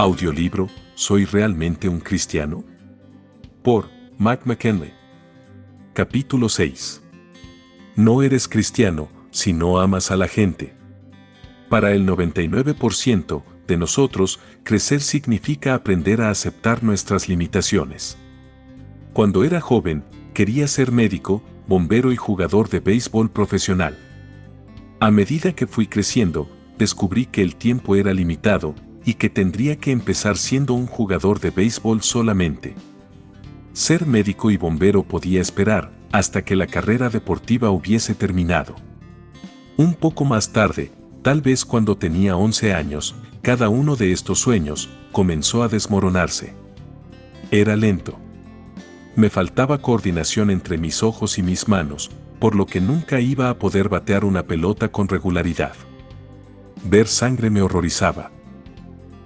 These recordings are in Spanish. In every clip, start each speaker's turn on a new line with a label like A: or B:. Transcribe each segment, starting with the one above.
A: Audiolibro ¿Soy realmente un cristiano? Por Mac McKinley. Capítulo 6. No eres cristiano si no amas a la gente. Para el 99% de nosotros, crecer significa aprender a aceptar nuestras limitaciones. Cuando era joven, quería ser médico, bombero y jugador de béisbol profesional. A medida que fui creciendo, descubrí que el tiempo era limitado y que tendría que empezar siendo un jugador de béisbol solamente. Ser médico y bombero podía esperar hasta que la carrera deportiva hubiese terminado. Un poco más tarde, tal vez cuando tenía 11 años, cada uno de estos sueños comenzó a desmoronarse. Era lento. Me faltaba coordinación entre mis ojos y mis manos, por lo que nunca iba a poder batear una pelota con regularidad. Ver sangre me horrorizaba.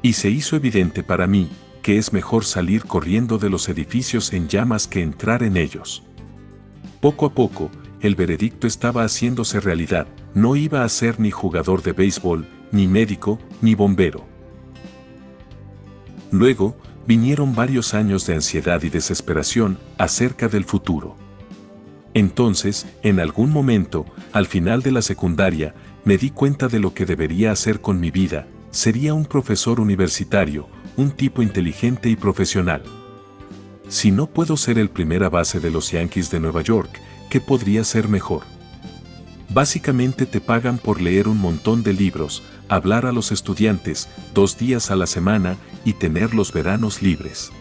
A: Y se hizo evidente para mí que es mejor salir corriendo de los edificios en llamas que entrar en ellos. Poco a poco, el veredicto estaba haciéndose realidad: no iba a ser ni jugador de béisbol, ni médico, ni bombero. Luego, vinieron varios años de ansiedad y desesperación acerca del futuro. Entonces, en algún momento, al final de la secundaria, me di cuenta de lo que debería hacer con mi vida. Sería un profesor universitario, un tipo inteligente y profesional. Si no puedo ser el primera base de los Yankees de Nueva York, ¿qué podría ser mejor? Básicamente te pagan por leer un montón de libros, hablar a los estudiantes 2 días a la semana y tener los veranos libres.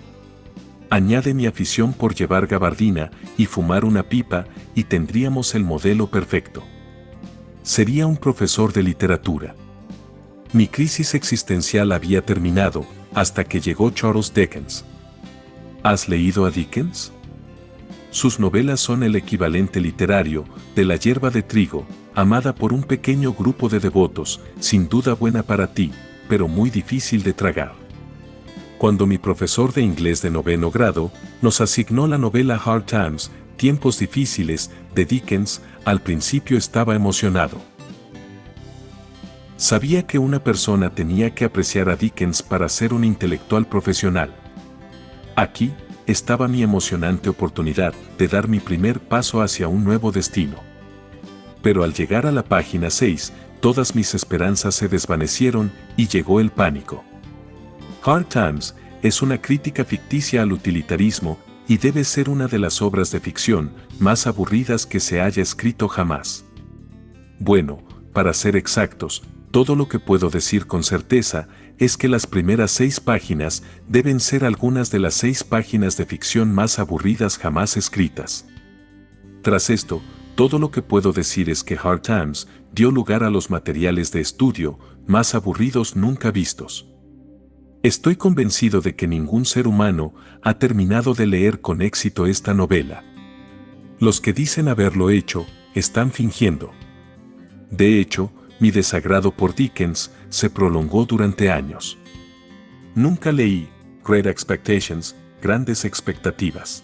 A: Añade mi afición por llevar gabardina y fumar una pipa y tendríamos el modelo perfecto. Sería un profesor de literatura. Mi crisis existencial había terminado hasta que llegó Charles Dickens. ¿Has leído a Dickens? Sus novelas son el equivalente literario de La hierba de trigo, amada por un pequeño grupo de devotos, sin duda buena para ti, pero muy difícil de tragar. Cuando mi profesor de inglés de 9º grado nos asignó la novela Hard Times, Tiempos difíciles, de Dickens, al principio estaba emocionado. Sabía que una persona tenía que apreciar a Dickens para ser un intelectual profesional. Aquí estaba mi emocionante oportunidad de dar mi primer paso hacia un nuevo destino. Pero al llegar a la página 6, todas mis esperanzas se desvanecieron y llegó el pánico. Hard Times es una crítica ficticia al utilitarismo y debe ser una de las obras de ficción más aburridas que se haya escrito jamás. Bueno, para ser exactos, todo lo que puedo decir con certeza es que las primeras 6 páginas deben ser algunas de las 6 páginas de ficción más aburridas jamás escritas. Tras esto, todo lo que puedo decir es que Hard Times dio lugar a los materiales de estudio más aburridos nunca vistos. Estoy convencido de que ningún ser humano ha terminado de leer con éxito esta novela. Los que dicen haberlo hecho, están fingiendo. De hecho, mi desagrado por Dickens se prolongó durante años. Nunca leí Great Expectations, Grandes Expectativas.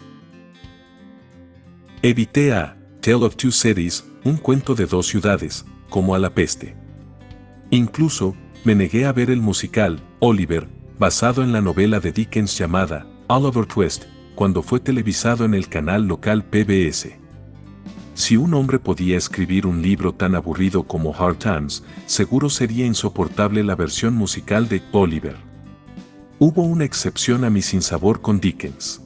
A: Evité a Tale of Two Cities, un cuento de 2 ciudades, como a la peste. Incluso, me negué a ver el musical, Oliver, basado en la novela de Dickens llamada Oliver Twist, cuando fue televisado en el canal local PBS. Si un hombre podía escribir un libro tan aburrido como Hard Times, seguro sería insoportable la versión musical de Oliver. Hubo una excepción a mi sinsabor con Dickens.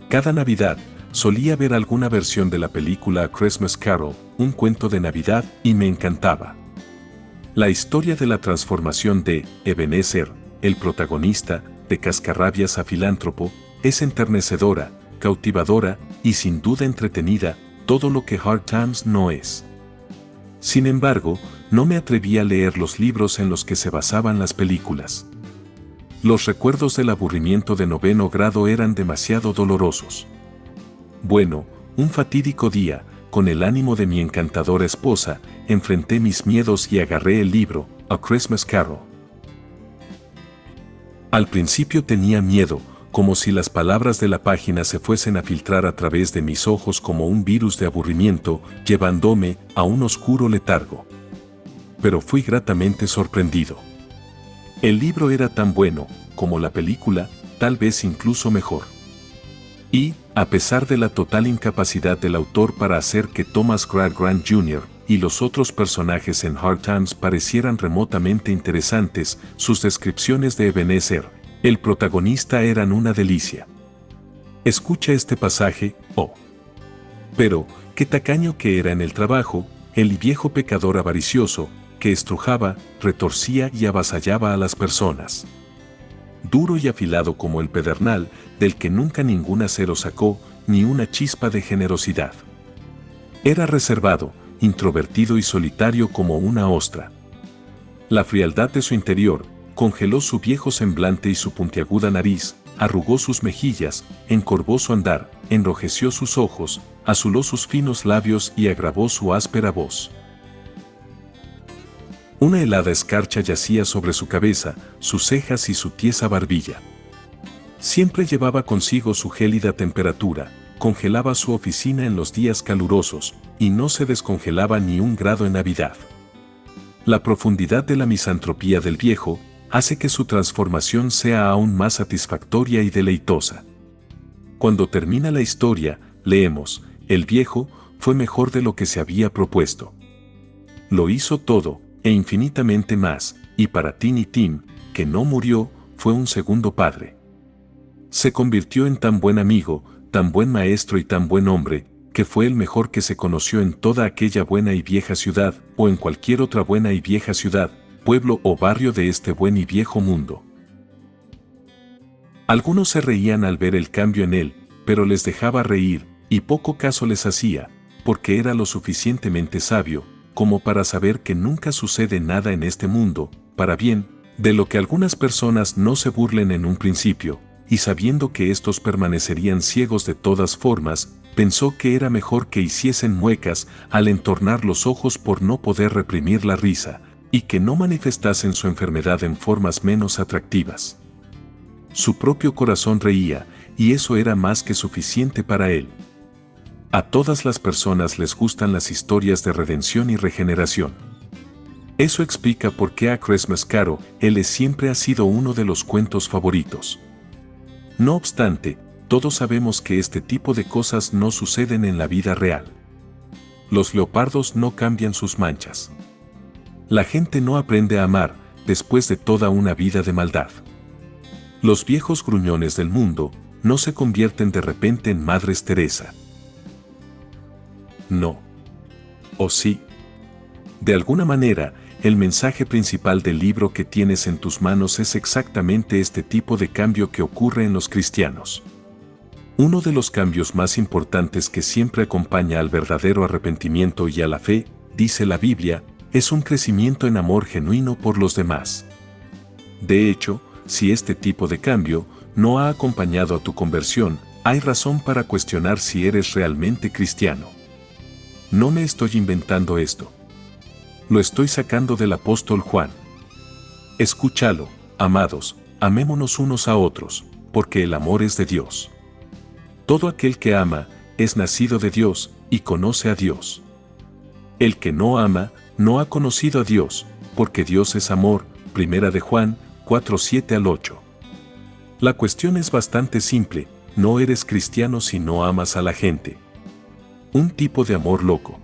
A: Cada Navidad, solía ver alguna versión de la película A Christmas Carol, un cuento de Navidad, y me encantaba. La historia de la transformación de Ebenezer, el protagonista, de cascarrabias a filántropo, es enternecedora, cautivadora y sin duda entretenida, todo lo que Hard Times no es. Sin embargo, no me atreví a leer los libros en los que se basaban las películas. Los recuerdos del aburrimiento de 9º grado eran demasiado dolorosos. Bueno, un fatídico día, con el ánimo de mi encantadora esposa, enfrenté mis miedos y agarré el libro, A Christmas Carol. Al principio tenía miedo, como si las palabras de la página se fuesen a filtrar a través de mis ojos como un virus de aburrimiento, llevándome a un oscuro letargo. Pero fui gratamente sorprendido. El libro era tan bueno, como la película, tal vez incluso mejor. Y, a pesar de la total incapacidad del autor para hacer que Thomas Grant Jr. y los otros personajes en Hard Times parecieran remotamente interesantes, sus descripciones de Ebenezer, el protagonista, eran una delicia. Escucha este pasaje, oh. Pero, qué tacaño que era en el trabajo, el viejo pecador avaricioso, que estrujaba, retorcía y avasallaba a las personas. Duro y afilado como el pedernal, del que nunca ningún acero sacó, ni una chispa de generosidad. Era reservado, introvertido y solitario como una ostra. La frialdad de su interior congeló su viejo semblante y su puntiaguda nariz, arrugó sus mejillas, encorvó su andar, enrojeció sus ojos, azuló sus finos labios y agravó su áspera voz. Una helada escarcha yacía sobre su cabeza, sus cejas y su tiesa barbilla. Siempre llevaba consigo su gélida temperatura, congelaba su oficina en los días calurosos, y no se descongelaba ni un grado en Navidad. La profundidad de la misantropía del viejo hace que su transformación sea aún más satisfactoria y deleitosa. Cuando termina la historia, leemos: el viejo fue mejor de lo que se había propuesto. Lo hizo todo, e infinitamente más, y para Tiny Tim, que no murió, fue un segundo padre. Se convirtió en tan buen amigo, tan buen maestro y tan buen hombre, que fue el mejor que se conoció en toda aquella buena y vieja ciudad, o en cualquier otra buena y vieja ciudad, pueblo o barrio de este buen y viejo mundo. Algunos se reían al ver el cambio en él, pero les dejaba reír, y poco caso les hacía, porque era lo suficientemente sabio, como para saber que nunca sucede nada en este mundo, para bien, de lo que algunas personas no se burlen en un principio, y sabiendo que éstos permanecerían ciegos de todas formas, pensó que era mejor que hiciesen muecas al entornar los ojos por no poder reprimir la risa, y que no manifestasen su enfermedad en formas menos atractivas. Su propio corazón reía, y eso era más que suficiente para él. A todas las personas les gustan las historias de redención y regeneración. Eso explica por qué a Christmas Carol siempre ha sido uno de los cuentos favoritos. No obstante, todos sabemos que este tipo de cosas no suceden en la vida real. Los leopardos no cambian sus manchas. La gente no aprende a amar después de toda una vida de maldad. Los viejos gruñones del mundo no se convierten de repente en Madres Teresa. No. ¿O sí? De alguna manera, el mensaje principal del libro que tienes en tus manos es exactamente este tipo de cambio que ocurre en los cristianos. Uno de los cambios más importantes que siempre acompaña al verdadero arrepentimiento y a la fe, dice la Biblia, es un crecimiento en amor genuino por los demás. De hecho, si este tipo de cambio no ha acompañado a tu conversión, hay razón para cuestionar si eres realmente cristiano. No me estoy inventando esto. Lo estoy sacando del apóstol Juan. Escúchalo, amados, amémonos unos a otros, porque el amor es de Dios. Todo aquel que ama, es nacido de Dios, y conoce a Dios. El que no ama, no ha conocido a Dios, porque Dios es amor. 1 de Juan 4:7-8. La cuestión es bastante simple: no eres cristiano si no amas a la gente. Un tipo de amor loco.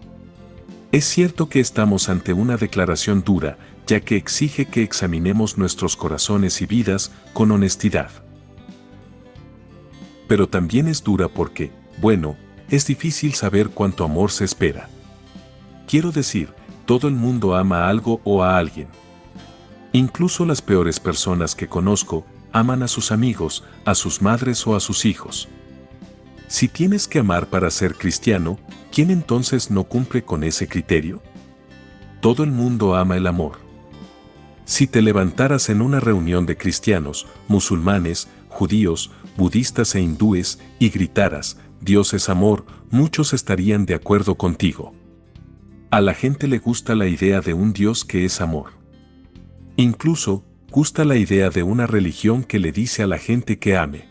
A: Es cierto que estamos ante una declaración dura, ya que exige que examinemos nuestros corazones y vidas con honestidad. Pero también es dura porque, bueno, es difícil saber cuánto amor se espera. Quiero decir, todo el mundo ama a algo o a alguien. Incluso las peores personas que conozco, aman a sus amigos, a sus madres o a sus hijos. Si tienes que amar para ser cristiano, ¿quién entonces no cumple con ese criterio? Todo el mundo ama el amor. Si te levantaras en una reunión de cristianos, musulmanes, judíos, budistas e hindúes, y gritaras, Dios es amor, muchos estarían de acuerdo contigo. A la gente le gusta la idea de un Dios que es amor. Incluso, gusta la idea de una religión que le dice a la gente que ame.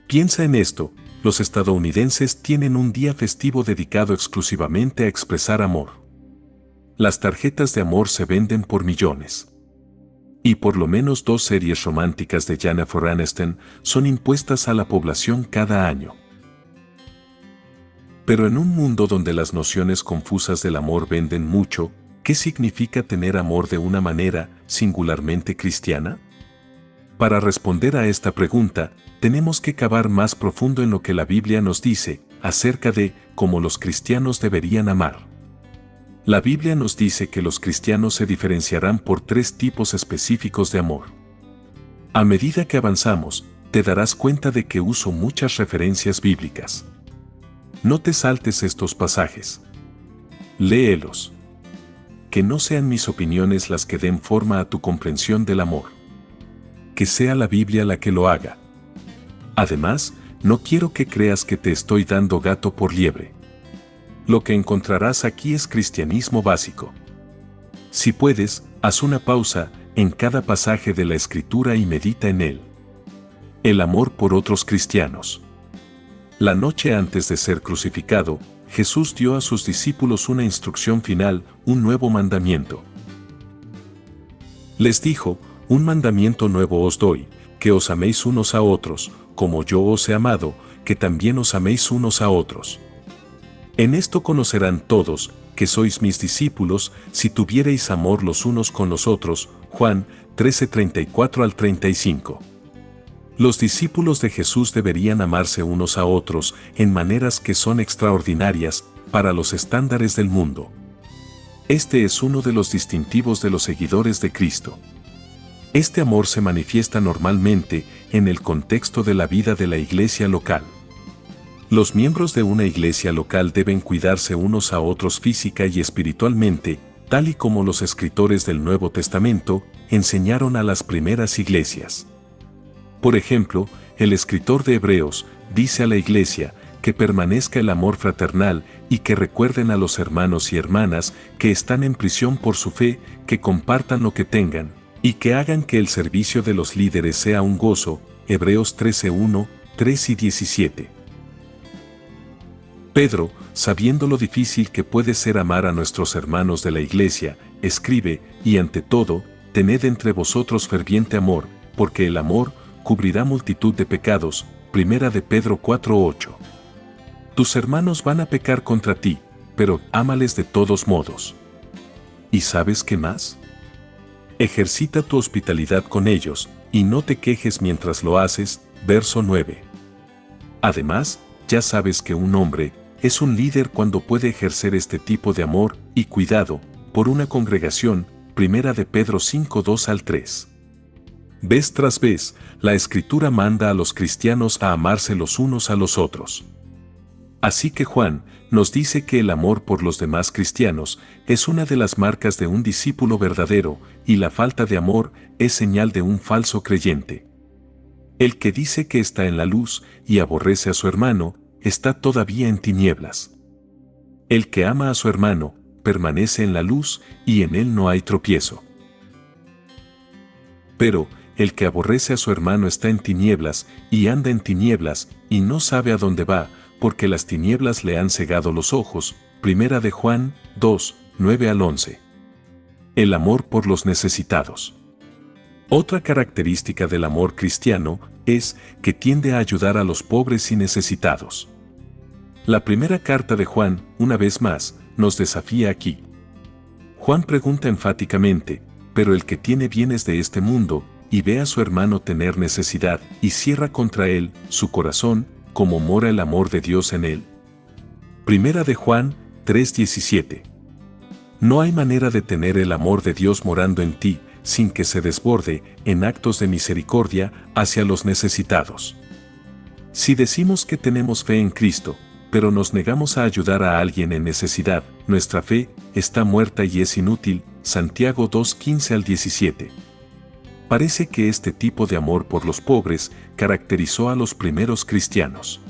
A: Piensa en esto: los estadounidenses tienen un día festivo dedicado exclusivamente a expresar amor. Las tarjetas de amor se venden por millones. Y por lo menos 2 series románticas de Jennifer Aniston son impuestas a la población cada año. Pero en un mundo donde las nociones confusas del amor venden mucho, ¿qué significa tener amor de una manera singularmente cristiana? Para responder a esta pregunta, tenemos que cavar más profundo en lo que la Biblia nos dice acerca de cómo los cristianos deberían amar. La Biblia nos dice que los cristianos se diferenciarán por 3 tipos específicos de amor. A medida que avanzamos, te darás cuenta de que uso muchas referencias bíblicas. No te saltes estos pasajes. Léelos. Que no sean mis opiniones las que den forma a tu comprensión del amor. Que sea la Biblia la que lo haga. Además, no quiero que creas que te estoy dando gato por liebre. Lo que encontrarás aquí es cristianismo básico. Si puedes, haz una pausa en cada pasaje de la Escritura y medita en él. El amor por otros cristianos. La noche antes de ser crucificado, Jesús dio a sus discípulos una instrucción final, un nuevo mandamiento. Les dijo: un mandamiento nuevo os doy, que os améis unos a otros, como yo os he amado, que también os améis unos a otros. En esto conocerán todos, que sois mis discípulos, si tuviereis amor los unos con los otros. Juan 13:34-35. Los discípulos de Jesús deberían amarse unos a otros en maneras que son extraordinarias para los estándares del mundo. Este es uno de los distintivos de los seguidores de Cristo. Este amor se manifiesta normalmente en el contexto de la vida de la iglesia local. Los miembros de una iglesia local deben cuidarse unos a otros física y espiritualmente, tal y como los escritores del Nuevo Testamento enseñaron a las primeras iglesias. Por ejemplo, el escritor de Hebreos dice a la iglesia que permanezca el amor fraternal y que recuerden a los hermanos y hermanas que están en prisión por su fe, que compartan lo que tengan y que hagan que el servicio de los líderes sea un gozo. Hebreos 13:1, 3 y 17. Pedro, sabiendo lo difícil que puede ser amar a nuestros hermanos de la iglesia, escribe: y ante todo, tened entre vosotros ferviente amor, porque el amor cubrirá multitud de pecados. Primera de Pedro 4:8. Tus hermanos van a pecar contra ti, pero ámales de todos modos. ¿Y sabes qué más? Ejercita tu hospitalidad con ellos, y no te quejes mientras lo haces. Verso 9. Además, ya sabes que un hombre es un líder cuando puede ejercer este tipo de amor y cuidado por una congregación. Primera de Pedro 5:2-3. Vez tras vez, la Escritura manda a los cristianos a amarse los unos a los otros. Así que Juan nos dice que el amor por los demás cristianos es una de las marcas de un discípulo verdadero, y la falta de amor es señal de un falso creyente. El que dice que está en la luz y aborrece a su hermano, está todavía en tinieblas. El que ama a su hermano, permanece en la luz, y en él no hay tropiezo. Pero, el que aborrece a su hermano está en tinieblas, y anda en tinieblas, y no sabe a dónde va, porque las tinieblas le han cegado los ojos. Primera de Juan 2, 9-11. El amor por los necesitados. Otra característica del amor cristiano es que tiende a ayudar a los pobres y necesitados. La primera carta de Juan, una vez más, nos desafía aquí. Juan pregunta enfáticamente: pero el que tiene bienes de este mundo, y ve a su hermano tener necesidad, y cierra contra él su corazón, ¿cómo mora el amor de Dios en él? Primera de Juan 3:17. No hay manera de tener el amor de Dios morando en ti, sin que se desborde en actos de misericordia hacia los necesitados. Si decimos que tenemos fe en Cristo, pero nos negamos a ayudar a alguien en necesidad, nuestra fe está muerta y es inútil. Santiago 2:15-17. Parece que este tipo de amor por los pobres caracterizó a los primeros cristianos.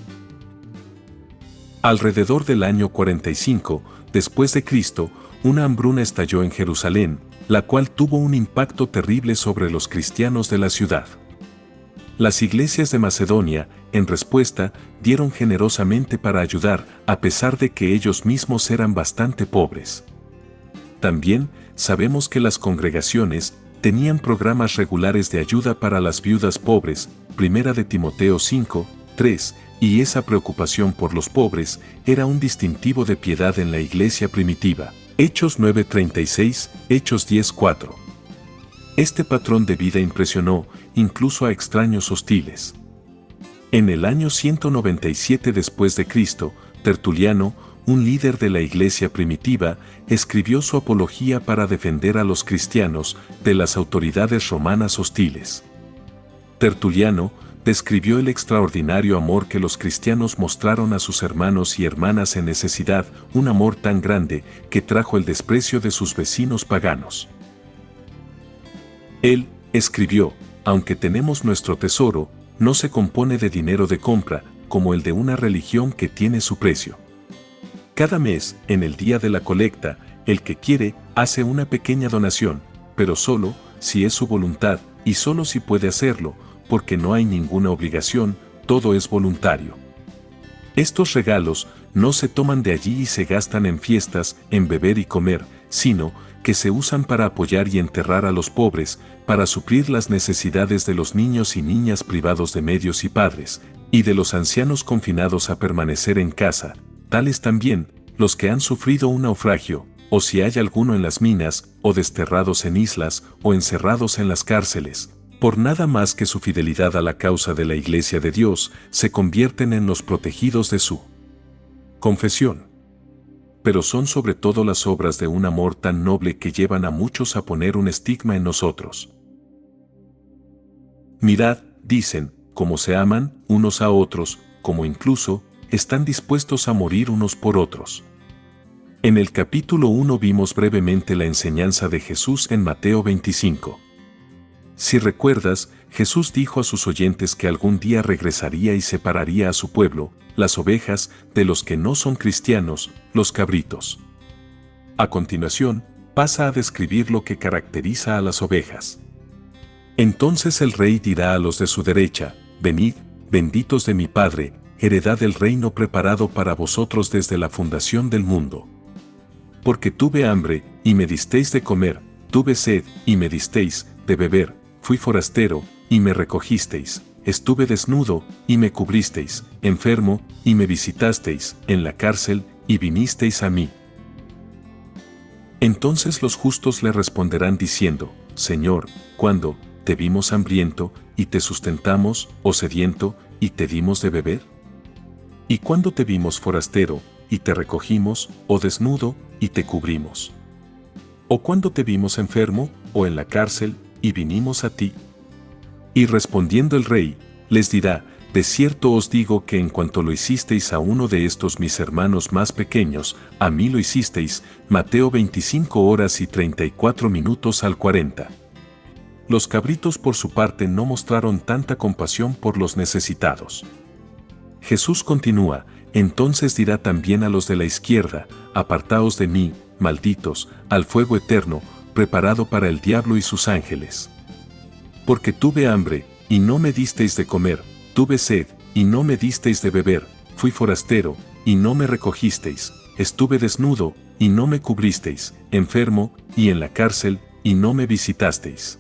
A: Alrededor del año 45, después de Cristo, una hambruna estalló en Jerusalén, la cual tuvo un impacto terrible sobre los cristianos de la ciudad. Las iglesias de Macedonia, en respuesta, dieron generosamente para ayudar, a pesar de que ellos mismos eran bastante pobres. También sabemos que las congregaciones tenían programas regulares de ayuda para las viudas pobres, 1 de Timoteo 5, 3, y esa preocupación por los pobres era un distintivo de piedad en la iglesia primitiva. Hechos 9:36, Hechos 10:4. Este patrón de vida impresionó incluso a extraños hostiles. En el año 197 después de Cristo, Tertuliano, un líder de la iglesia primitiva, escribió su apología para defender a los cristianos de las autoridades romanas hostiles. Tertuliano describió el extraordinario amor que los cristianos mostraron a sus hermanos y hermanas en necesidad, un amor tan grande que trajo el desprecio de sus vecinos paganos. Él escribió: aunque tenemos nuestro tesoro, no se compone de dinero de compra, como el de una religión que tiene su precio. Cada mes, en el día de la colecta, el que quiere hace una pequeña donación, pero solo si es su voluntad y solo si puede hacerlo, porque no hay ninguna obligación, todo es voluntario. Estos regalos no se toman de allí y se gastan en fiestas, en beber y comer, sino que se usan para apoyar y enterrar a los pobres, para suplir las necesidades de los niños y niñas privados de medios y padres, y de los ancianos confinados a permanecer en casa, tales también los que han sufrido un naufragio, o si hay alguno en las minas, o desterrados en islas, o encerrados en las cárceles. Por nada más que su fidelidad a la causa de la Iglesia de Dios, se convierten en los protegidos de su confesión. Pero son sobre todo las obras de un amor tan noble que llevan a muchos a poner un estigma en nosotros. Mirad, dicen, cómo se aman unos a otros, como incluso están dispuestos a morir unos por otros. En el capítulo 1 vimos brevemente la enseñanza de Jesús en Mateo 25. Si recuerdas, Jesús dijo a sus oyentes que algún día regresaría y separaría a su pueblo, las ovejas, de los que no son cristianos, los cabritos. A continuación, pasa a describir lo que caracteriza a las ovejas. Entonces el rey dirá a los de su derecha: venid, benditos de mi Padre, heredad del reino preparado para vosotros desde la fundación del mundo. Porque tuve hambre, y me disteis de comer, tuve sed, y me disteis de beber, fui forastero, y me recogisteis, estuve desnudo, y me cubristeis, enfermo, y me visitasteis, en la cárcel, y vinisteis a mí. Entonces los justos le responderán diciendo: Señor, ¿cuándo te vimos hambriento, y te sustentamos, o sediento, y te dimos de beber? ¿Y cuándo te vimos forastero, y te recogimos, o desnudo, y te cubrimos? ¿O cuándo te vimos enfermo, o en la cárcel, y vinimos a ti? Y respondiendo el rey, les dirá: de cierto os digo que en cuanto lo hicisteis a uno de estos mis hermanos más pequeños, a mí lo hicisteis. Mateo 25:34 al 40. Los cabritos por su parte no mostraron tanta compasión por los necesitados. Jesús continúa: entonces dirá también a los de la izquierda: apartaos de mí, malditos, al fuego eterno, preparado para el diablo y sus ángeles. Porque tuve hambre, y no me disteis de comer, tuve sed, y no me disteis de beber, fui forastero, y no me recogisteis, estuve desnudo, y no me cubristeis, enfermo, y en la cárcel, y no me visitasteis.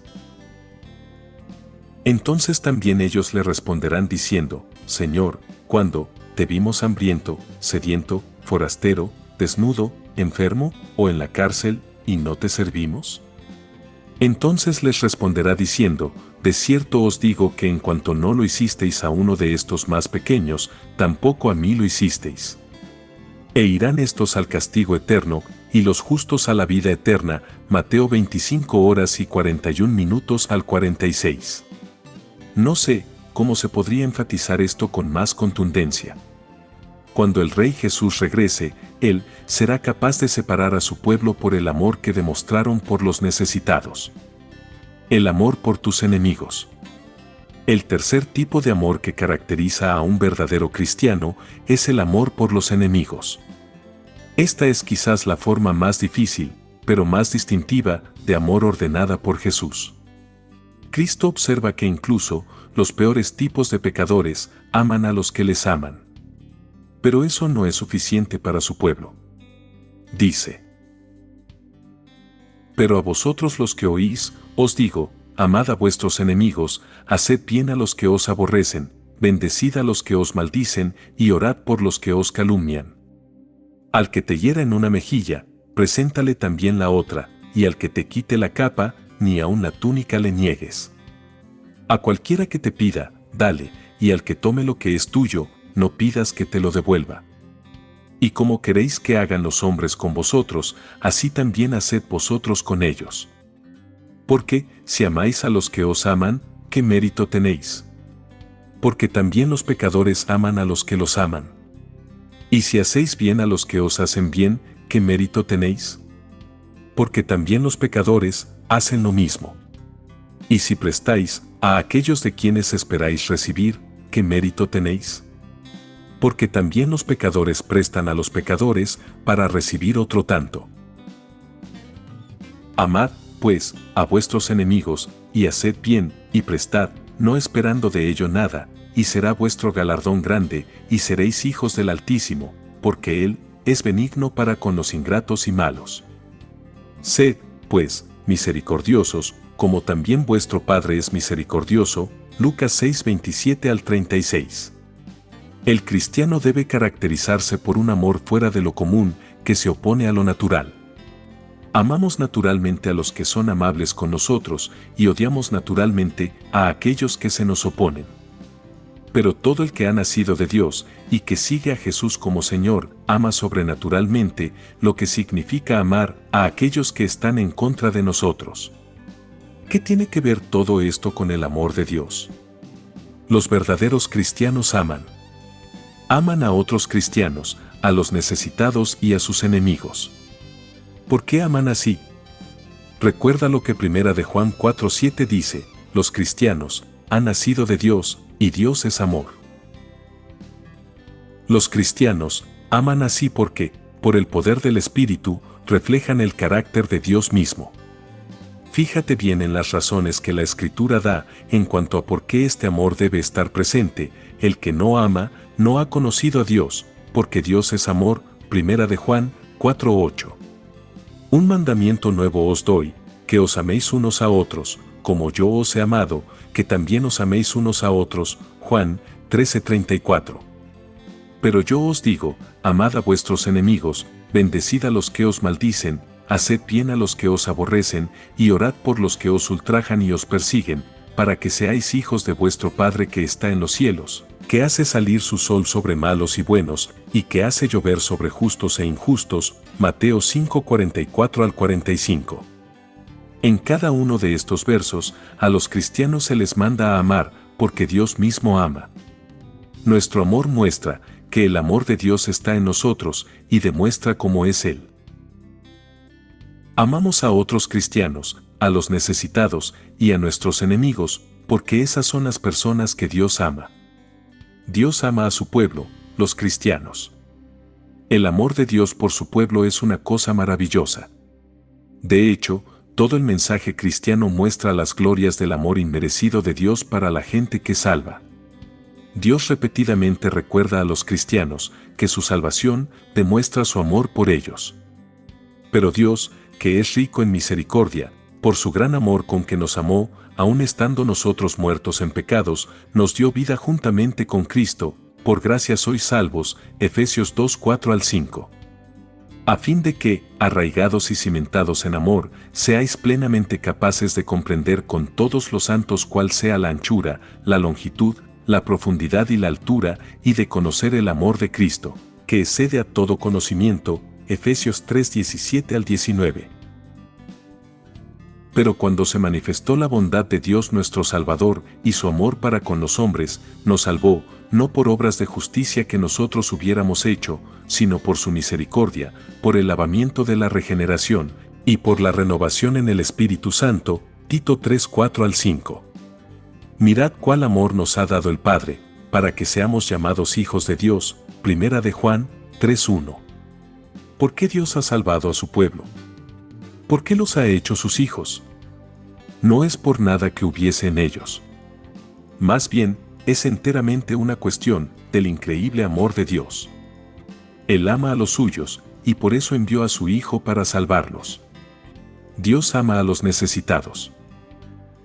A: Entonces también ellos le responderán diciendo: Señor, ¿cuándo te vimos hambriento, sediento, forastero, desnudo, enfermo, o en la cárcel, y no te servimos? Entonces les responderá diciendo: de cierto os digo que en cuanto no lo hicisteis a uno de estos más pequeños, tampoco a mí lo hicisteis. E irán estos al castigo eterno, y los justos a la vida eterna. Mateo 25:41 al 46. No sé cómo se podría enfatizar esto con más contundencia. Cuando el Rey Jesús regrese, Él será capaz de separar a su pueblo por el amor que demostraron por los necesitados. El amor por tus enemigos. El tercer tipo de amor que caracteriza a un verdadero cristiano es el amor por los enemigos. Esta es quizás la forma más difícil, pero más distintiva, de amor ordenada por Jesús. Cristo observa que incluso los peores tipos de pecadores aman a los que les aman. Pero eso no es suficiente para su pueblo. Dice: pero a vosotros los que oís, Os digo, amad a vuestros enemigos, haced bien a los que os aborrecen, bendecid a los que os maldicen, y orad por los que os calumnian. Al que te hiera en una mejilla, preséntale también la otra, y al que te quite la capa, ni aun la túnica le niegues. A cualquiera que te pida, dale, y al que tome lo que es tuyo, no pidas que te lo devuelva. Y como queréis que hagan los hombres con vosotros, así también haced vosotros con ellos. Porque, si amáis a los que os aman, ¿qué mérito tenéis? Porque también los pecadores aman a los que los aman. Y si hacéis bien a los que os hacen bien, ¿qué mérito tenéis? Porque también los pecadores hacen lo mismo. Y si prestáis a aquellos de quienes esperáis recibir, ¿qué mérito tenéis? Porque también los pecadores prestan a los pecadores para recibir otro tanto. Amad, pues, a vuestros enemigos, y haced bien, y prestad, no esperando de ello nada, y será vuestro galardón grande, y seréis hijos del Altísimo, porque Él es benigno para con los ingratos y malos. Sed, pues, misericordiosos, como también vuestro Padre es misericordioso. Lucas 6:27 al 36. El cristiano debe caracterizarse por un amor fuera de lo común, que se opone a lo natural. Amamos naturalmente a los que son amables con nosotros, y odiamos naturalmente a aquellos que se nos oponen. Pero todo el que ha nacido de Dios, y que sigue a Jesús como Señor, ama sobrenaturalmente, lo que significa amar a aquellos que están en contra de nosotros. ¿Qué tiene que ver todo esto con el amor de Dios? Los verdaderos cristianos aman. Aman a otros cristianos, a los necesitados y a sus enemigos. ¿Por qué aman así? Recuerda lo que 1 de Juan 4:7 dice: los cristianos han nacido de Dios, y Dios es amor. Los cristianos aman así porque, por el poder del Espíritu, reflejan el carácter de Dios mismo. Fíjate bien en las razones que la Escritura da en cuanto a por qué este amor debe estar presente. El que no ama, no ha conocido a Dios, porque Dios es amor. 1 de Juan 4:8. Un mandamiento nuevo os doy, que os améis unos a otros, como yo os he amado, que también os améis unos a otros. Juan 13:34. Pero yo os digo, amad a vuestros enemigos, bendecid a los que os maldicen, haced bien a los que os aborrecen, y orad por los que os ultrajan y os persiguen, para que seáis hijos de vuestro Padre que está en los cielos, que hace salir su sol sobre malos y buenos, y que hace llover sobre justos e injustos. Mateo 5:44 al 45. En cada uno de estos versos, a los cristianos se les manda a amar, porque Dios mismo ama. Nuestro amor muestra que el amor de Dios está en nosotros, y demuestra cómo es Él. Amamos a otros cristianos, a los necesitados y a nuestros enemigos, porque esas son las personas que Dios ama. Dios ama a su pueblo, los cristianos. El amor de Dios por su pueblo es una cosa maravillosa. De hecho, todo el mensaje cristiano muestra las glorias del amor inmerecido de Dios para la gente que salva. Dios repetidamente recuerda a los cristianos que su salvación demuestra su amor por ellos. Pero Dios, que es rico en misericordia, por su gran amor con que nos amó, aun estando nosotros muertos en pecados, nos dio vida juntamente con Cristo. Por gracia sois salvos. Efesios 2:4 al 5. A fin de que, arraigados y cimentados en amor, seáis plenamente capaces de comprender con todos los santos cuál sea la anchura, la longitud, la profundidad y la altura, y de conocer el amor de Cristo, que excede a todo conocimiento. Efesios 3:17 al 19. Pero cuando se manifestó la bondad de Dios nuestro Salvador y su amor para con los hombres, nos salvó, no por obras de justicia que nosotros hubiéramos hecho, sino por su misericordia, por el lavamiento de la regeneración, y por la renovación en el Espíritu Santo. Tito 3:4 al 5. Mirad cuál amor nos ha dado el Padre, para que seamos llamados hijos de Dios. 1 de Juan 3:1. ¿Por qué Dios ha salvado a su pueblo? ¿Por qué los ha hecho sus hijos? No es por nada que hubiese en ellos. Más bien, es enteramente una cuestión del increíble amor de Dios. Él ama a los suyos, y por eso envió a su Hijo para salvarlos. Dios ama a los necesitados.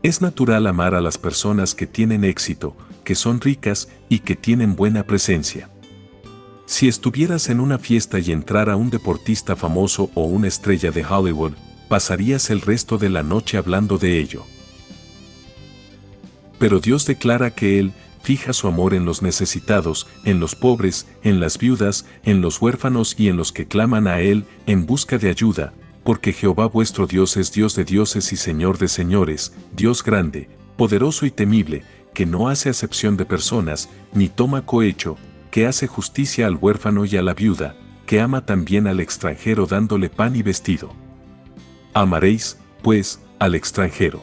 A: Es natural amar a las personas que tienen éxito, que son ricas y que tienen buena presencia. Si estuvieras en una fiesta y entrara un deportista famoso o una estrella de Hollywood, pasarías el resto de la noche hablando de ello. Pero Dios declara que Él fija su amor en los necesitados, en los pobres, en las viudas, en los huérfanos y en los que claman a Él en busca de ayuda, porque Jehová vuestro Dios es Dios de dioses y Señor de señores, Dios grande, poderoso y temible, que no hace acepción de personas, ni toma cohecho, que hace justicia al huérfano y a la viuda, que ama también al extranjero dándole pan y vestido. Amaréis, pues, al extranjero.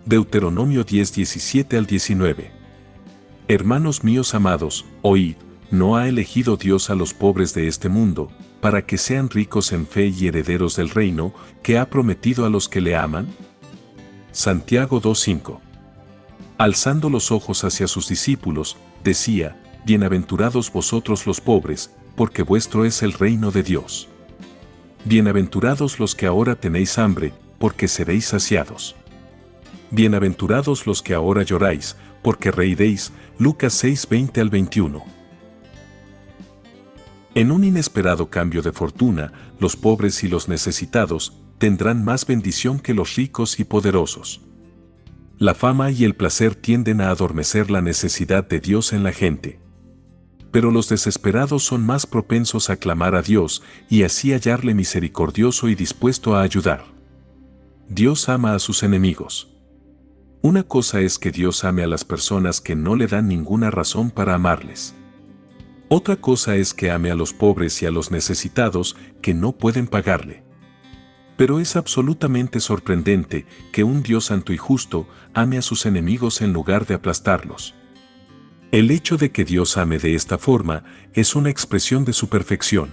A: Deuteronomio 10, 17 al 19. Hermanos míos amados, oíd, ¿no ha elegido Dios a los pobres de este mundo, para que sean ricos en fe y herederos del reino, que ha prometido a los que le aman? Santiago 2:5. Alzando los ojos hacia sus discípulos, decía, Bienaventurados vosotros los pobres, porque vuestro es el reino de Dios. Bienaventurados los que ahora tenéis hambre, porque seréis saciados. Bienaventurados los que ahora lloráis, porque reiréis. Lucas 6, 20 al 21. En un inesperado cambio de fortuna, los pobres y los necesitados tendrán más bendición que los ricos y poderosos. La fama y el placer tienden a adormecer la necesidad de Dios en la gente. Pero los desesperados son más propensos a clamar a Dios y así hallarle misericordioso y dispuesto a ayudar. Dios ama a sus enemigos. Una cosa es que Dios ame a las personas que no le dan ninguna razón para amarles. Otra cosa es que ame a los pobres y a los necesitados que no pueden pagarle. Pero es absolutamente sorprendente que un Dios santo y justo ame a sus enemigos en lugar de aplastarlos. El hecho de que Dios ame de esta forma es una expresión de su perfección.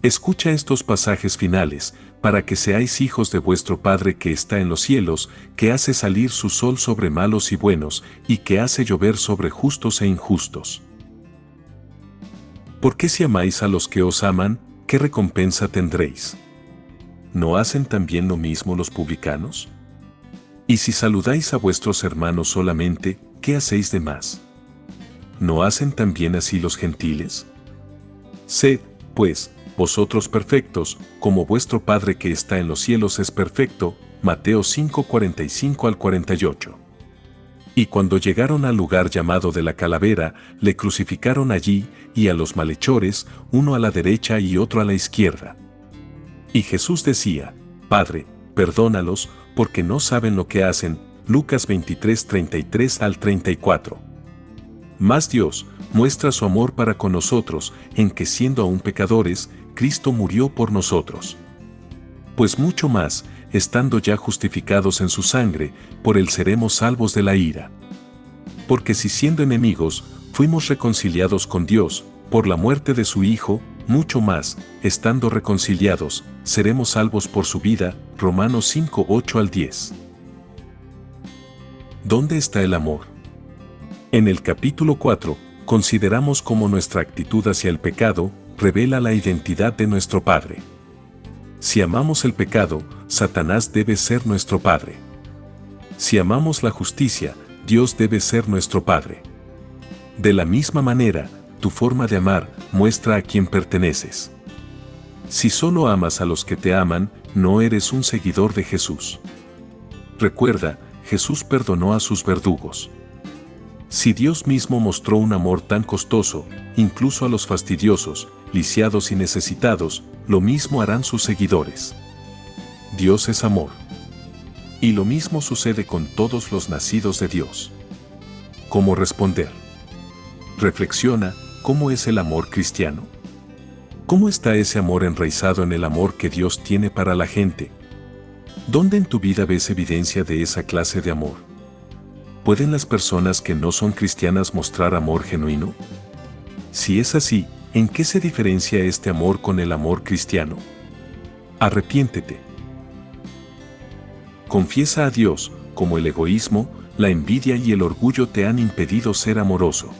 A: Escucha estos pasajes finales, para que seáis hijos de vuestro Padre que está en los cielos, que hace salir su sol sobre malos y buenos, y que hace llover sobre justos e injustos. Porque si amáis a los que os aman, ¿qué recompensa tendréis? ¿No hacen también lo mismo los publicanos? Y si saludáis a vuestros hermanos solamente, ¿qué hacéis de más? ¿No hacen también así los gentiles? Sed, pues, vosotros perfectos, como vuestro Padre que está en los cielos es perfecto. Mateo 5, 45 al 48. Y cuando llegaron al lugar llamado de la Calavera, le crucificaron allí, y a los malhechores, uno a la derecha y otro a la izquierda. Y Jesús decía, Padre, perdónalos, porque no saben lo que hacen. Lucas 23, 33 al 34. Mas Dios muestra su amor para con nosotros, en que siendo aún pecadores, Cristo murió por nosotros. Pues mucho más, estando ya justificados en su sangre, por él seremos salvos de la ira. Porque si siendo enemigos, fuimos reconciliados con Dios, por la muerte de su Hijo, mucho más, estando reconciliados, seremos salvos por su vida. Romanos 5, 8 al 10. ¿Dónde está el amor? En el capítulo 4, consideramos cómo nuestra actitud hacia el pecado revela la identidad de nuestro Padre. Si amamos el pecado, Satanás debe ser nuestro Padre. Si amamos la justicia, Dios debe ser nuestro Padre. De la misma manera, tu forma de amar muestra a quién perteneces. Si solo amas a los que te aman, no eres un seguidor de Jesús. Recuerda, Jesús perdonó a sus verdugos. Si Dios mismo mostró un amor tan costoso, incluso a los fastidiosos, lisiados y necesitados, lo mismo harán sus seguidores. Dios es amor. Y lo mismo sucede con todos los nacidos de Dios. ¿Cómo responder? Reflexiona, ¿cómo es el amor cristiano? ¿Cómo está ese amor enraizado en el amor que Dios tiene para la gente? ¿Dónde en tu vida ves evidencia de esa clase de amor? ¿Pueden las personas que no son cristianas mostrar amor genuino? Si es así, ¿en qué se diferencia este amor con el amor cristiano? Arrepiéntete. Confiesa a Dios, como el egoísmo, la envidia y el orgullo te han impedido ser amoroso.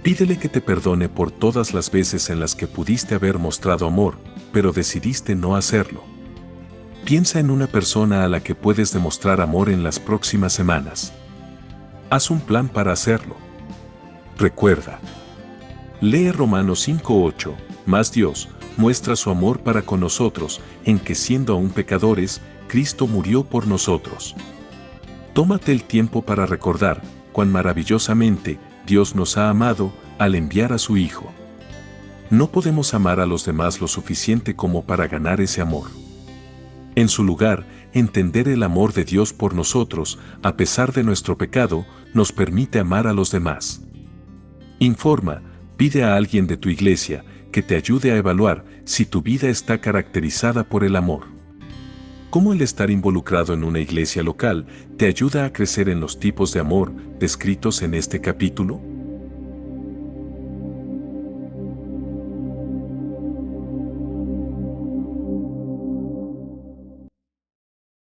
A: Pídele que te perdone por todas las veces en las que pudiste haber mostrado amor, pero decidiste no hacerlo. Piensa en una persona a la que puedes demostrar amor en las próximas semanas. Haz un plan para hacerlo. Recuerda. Lee Romanos 5:8, más Dios muestra su amor para con nosotros, en que siendo aún pecadores, Cristo murió por nosotros. Tómate el tiempo para recordar cuán maravillosamente Dios nos ha amado al enviar a su Hijo. No podemos amar a los demás lo suficiente como para ganar ese amor. En su lugar, entender el amor de Dios por nosotros, a pesar de nuestro pecado, nos permite amar a los demás. Informa, pide a alguien de tu iglesia que te ayude a evaluar si tu vida está caracterizada por el amor. ¿Cómo el estar involucrado en una iglesia local te ayuda a crecer en los tipos de amor descritos en este capítulo?